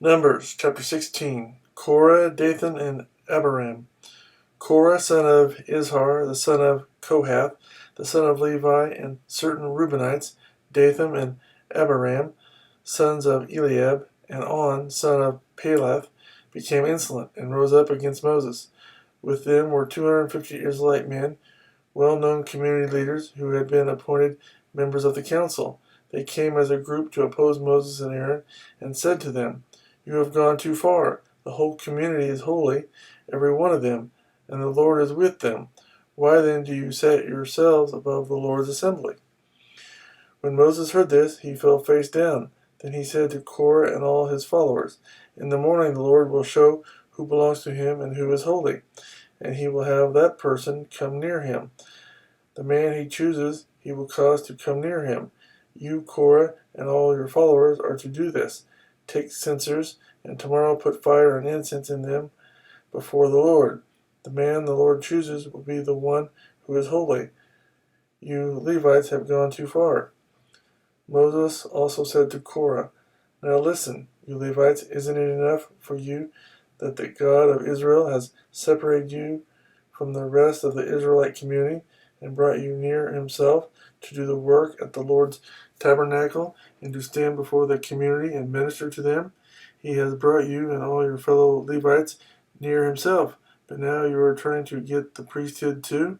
Numbers chapter 16. Korah, Dathan, and Abiram. Korah, son of Izhar, the son of Kohath, the son of Levi, and certain Reubenites, Dathan and Abiram, sons of Eliab, and On, son of Peleth, became insolent and rose up against Moses. With them were 250 Israelite men, well-known community leaders who had been appointed members of the council. They came as a group to oppose Moses and Aaron and said to them, "You have gone too far. The whole community is holy, every one of them, and the Lord is with them. Why then do you set yourselves above the Lord's assembly?" When Moses heard this, he fell face down. Then he said to Korah and all his followers, "In the morning the Lord will show who belongs to him and who is holy, and he will have that person come near him. The man he chooses he will cause to come near him. You, Korah, and all your followers are to do this. Take censers, and tomorrow put fire and incense in them before the Lord. The man the Lord chooses will be the one who is holy. You Levites have gone too far." Moses also said to Korah, "Now listen, you Levites, isn't it enough for you that the God of Israel has separated you from the rest of the Israelite community and brought you near himself to do the work at the Lord's tabernacle and to stand before the community and minister to them? He has brought you and all your fellow Levites near himself, but now you are trying to get the priesthood too?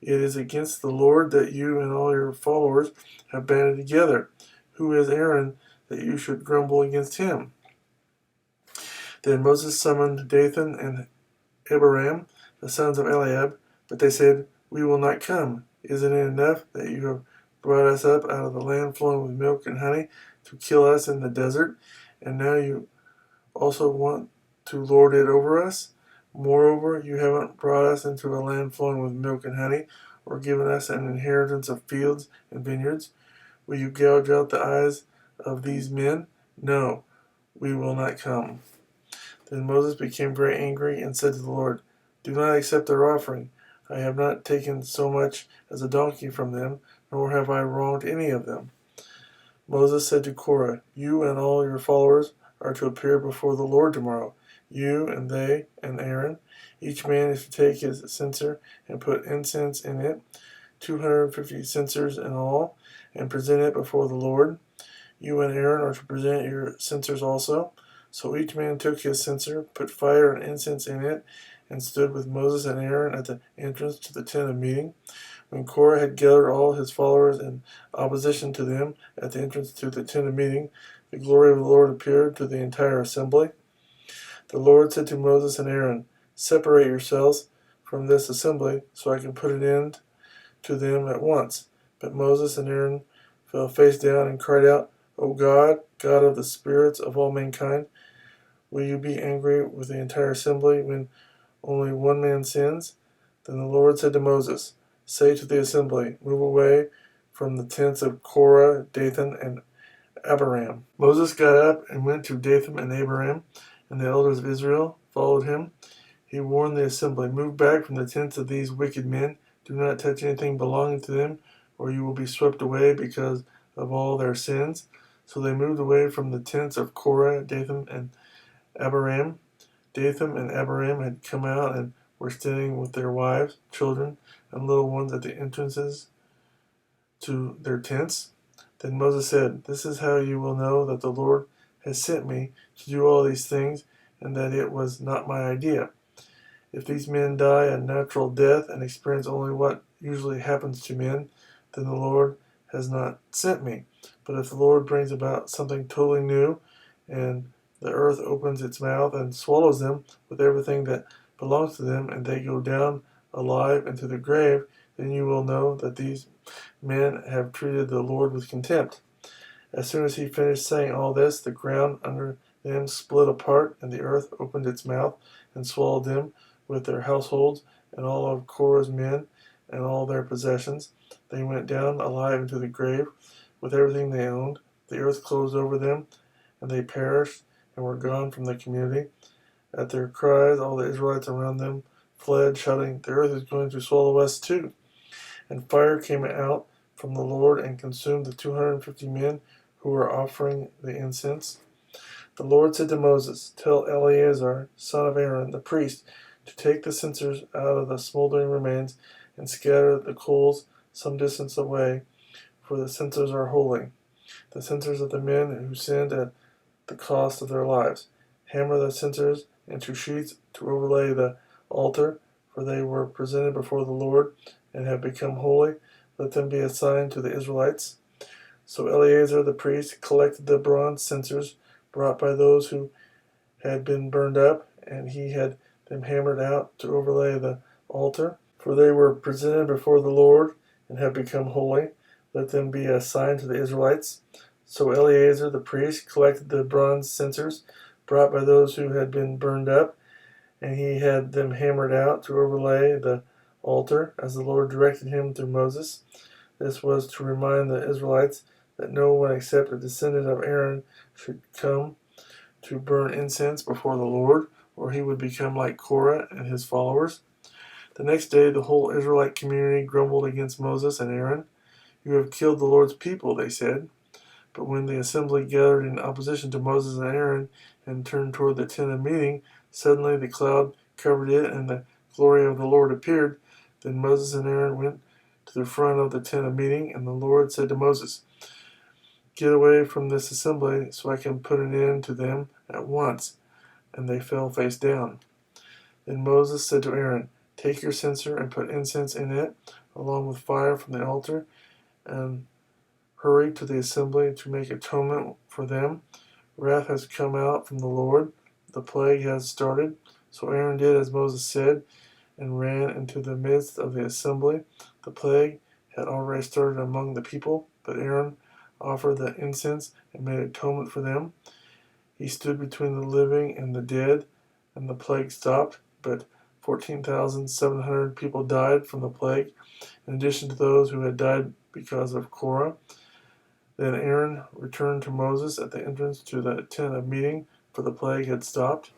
It is against the Lord that you and all your followers have banded together. Who is Aaron that you should grumble against him?" Then Moses summoned Dathan and Abiram, the sons of Eliab, but they said, "We will not come. Isn't it enough that you have brought us up out of the land flowing with milk and honey to kill us in the desert, and now you also want to lord it over us? Moreover, you haven't brought us into a land flowing with milk and honey, or given us an inheritance of fields and vineyards. Will you gouge out the eyes of these men? No, we will not come." Then Moses became very angry and said to the Lord, "Do not accept their offering. I have not taken so much as a donkey from them, nor have I wronged any of them." Moses said to Korah, "You and all your followers are to appear before the Lord tomorrow, you and they and Aaron. Each man is to take his censer and put incense in it, 250 censers in all, and present it before the Lord. You and Aaron are to present your censers also." So each man took his censer, put fire and incense in it, and stood with Moses and Aaron at the entrance to the tent of meeting. When Korah had gathered all his followers in opposition to them at the entrance to the tent of meeting, the glory of the Lord appeared to the entire assembly. The Lord said to Moses and Aaron, "Separate yourselves from this assembly, so I can put an end to them at once." But Moses and Aaron fell face down and cried out, "O God, God of the spirits of all mankind, will you be angry with the entire assembly when only one man sins?" Then the Lord said to Moses, "Say to the assembly, move away from the tents of Korah, Dathan, and Abiram." Moses got up and went to Dathan and Abiram, and the elders of Israel followed him. He warned the assembly, "Move back from the tents of these wicked men. Do not touch anything belonging to them, or you will be swept away because of all their sins." So they moved away from the tents of Korah, Dathan, and Abiram. Dathan and Abiram had come out and were standing with their wives, children, and little ones at the entrances to their tents. Then Moses said, "This is how you will know that the Lord has sent me to do all these things, and that it was not my idea. If these men die a natural death and experience only what usually happens to men, then the Lord has not sent me. But if the Lord brings about something totally new, and the earth opens its mouth and swallows them with everything that belongs to them, and they go down alive into the grave, then you will know that these men have treated the Lord with contempt." As soon as he finished saying all this, the ground under them split apart, and the earth opened its mouth and swallowed them with their households and all of Korah's men and all their possessions. They went down alive into the grave with everything they owned. The earth closed over them, and they perished and were gone from the community. At their cries, all the Israelites around them fled, shouting, "The earth is going to swallow us too." And fire came out from the Lord and consumed the 250 men who were offering the incense. The Lord said to Moses, "Tell Eleazar, son of Aaron, the priest, to take the censers out of the smoldering remains and scatter the coals some distance away, for the censers are holy, the censers of the men who sinned at the cost of their lives. Hammer the censers into sheets to overlay the altar, for they were presented before the Lord and have become holy. Let them be a sign to the Israelites." So Eleazar the priest collected the bronze censers brought by those who had been burned up, and he had them hammered out to overlay the altar, for they were presented before the Lord and have become holy. Let them be a sign to the Israelites. So Eleazar the priest collected the bronze censers brought by those who had been burned up, and he had them hammered out to overlay the altar, as the Lord directed him through Moses. This was to remind the Israelites that no one except a descendant of Aaron should come to burn incense before the Lord, or he would become like Korah and his followers. The next day, the whole Israelite community grumbled against Moses and Aaron. "You have killed the Lord's people," they said. But when the assembly gathered in opposition to Moses and Aaron and turned toward the tent of meeting, suddenly the cloud covered it, and the glory of the Lord appeared. Then Moses and Aaron went to the front of the tent of meeting, and the Lord said to Moses, "Get away from this assembly, so I can put an end to them at once." And they fell face down. Then Moses said to Aaron, "Take your censer and put incense in it, along with fire from the altar, and hurry to the assembly to make atonement for them. Wrath has come out from the Lord. The plague has started." So Aaron did as Moses said, and ran into the midst of the assembly. The plague had already started among the people, but Aaron offered the incense and made atonement for them. He stood between the living and the dead, and the plague stopped, but 14,700 people died from the plague, in addition to those who had died because of Korah. Then Aaron returned to Moses at the entrance to the tent of meeting, for the plague had stopped.